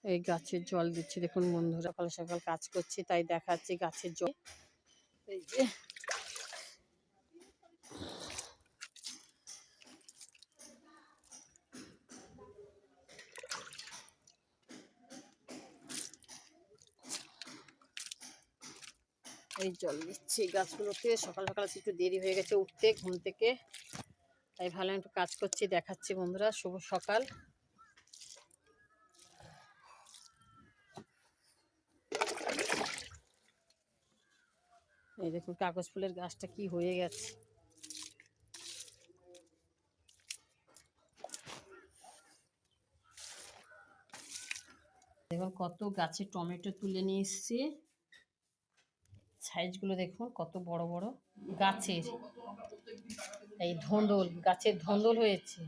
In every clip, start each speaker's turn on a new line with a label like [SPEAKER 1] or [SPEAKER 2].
[SPEAKER 1] এই গাছের জল দিচ্ছি দেখুন বন্ধুরা, সকাল সকাল কাজ করছি তাই দেখাচ্ছি গাছের জল। এই যে এই জল দিচ্ছি গাছগুলোতে। সকাল সকাল একটু দেরি হয়ে গেছে উঠতে ঘুম থেকে, তাই ভালো একটু কাজ করছি দেখাচ্ছি বন্ধুরা। শুভ সকাল। এই দেখুন কাগজ ফুলের গাছটা কি হয়ে গেছে। দেখুন কত গাছে টমেটো তুলে নিয়ে এসছি, সাইজগুলো দেখুন কত বড় বড় গাছের। এই ধন্দল গাছের ধন্দল হয়েছে।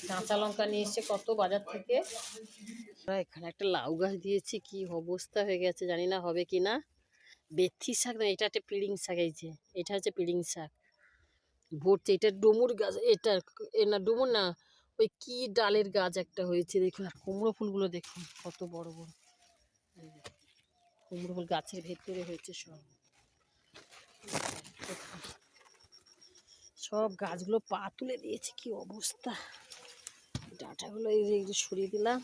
[SPEAKER 1] কাঁচা লঙ্কা নিয়ে এসছে কত বাজার থেকে। এখানে একটা লাউ গাছ দিয়েছি, কি অবস্থা হয়ে গেছে জানি না হবে কি না। বেথি শাক না, এটা একটা পিড়িং শাক। এই যে এটা হচ্ছে পিড়িং শাক ভর্তি। এটা ডুমুর গাছ, এটা না ডুমুর না, ওই কি ডালের গাছ একটা হয়েছে দেখুন। আর কুমড়ো ফুলগুলো দেখুন কত বড় বড়। কুমড়ো ফুল গাছের ভেতরে হয়েছে সব। সব গাছগুলো পা তুলে দিয়েছে, কি অবস্থা। ডাঁটাগুলো এই যে সরিয়ে দিলাম।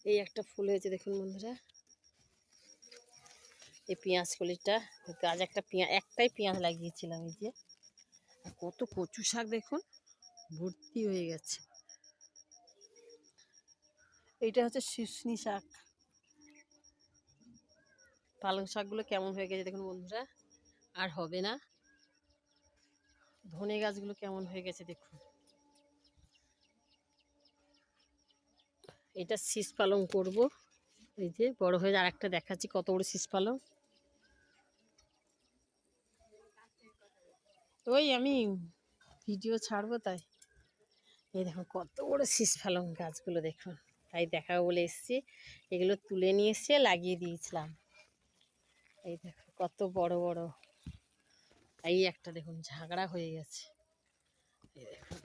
[SPEAKER 1] এই একটা ফুল হয়েছে দেখুন বন্ধুরা, এই পেঁয়াজ কলিটা গাছ। একটা একটাই পেঁয়াজ লাগিয়েছিলাম। এই যে কত কচু শাক দেখুন ভর্তি হয়ে গেছে। এইটা হচ্ছে শুশনি শাক। পালং শাকগুলো কেমন হয়ে গেছে দেখুন বন্ধুরা, আর হবে না। ধনে গাছগুলো কেমন হয়ে গেছে দেখুন। এটা শীষ পালং করব। এই যে বড় হয়ে আর একটা দেখাচ্ছি কত বড় শীষ পালং। ওই আমি ভিডিও ছাড়বো তাই। এই দেখুন কত বড় শীষ পালং গাছগুলো দেখুন, তাই দেখাবো বলে এসছি। এগুলো তুলে নিয়ে এসে লাগিয়ে দিয়েছিলাম। এই দেখুন কত বড় বড়। এই একটা দেখুন ঝাগড়া হয়ে গেছে। এই দেখুন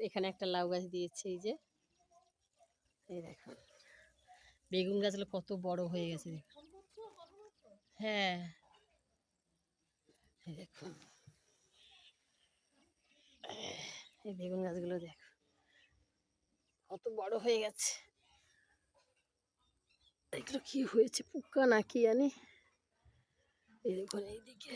[SPEAKER 1] এখানে একটা লাউ গাছ দিয়েছে। এই যে এই দেখুন বেগুন গাছগুলো কত বড় হয়ে গেছে দেখুন। হ্যাঁ এই দেখুন এই বেগুন গাছগুলো দেখুন কত বড় হয়ে গেছে। এগুলো কি হয়েছে, পোকা নাকি জানি। এই দেখুন এইদিকে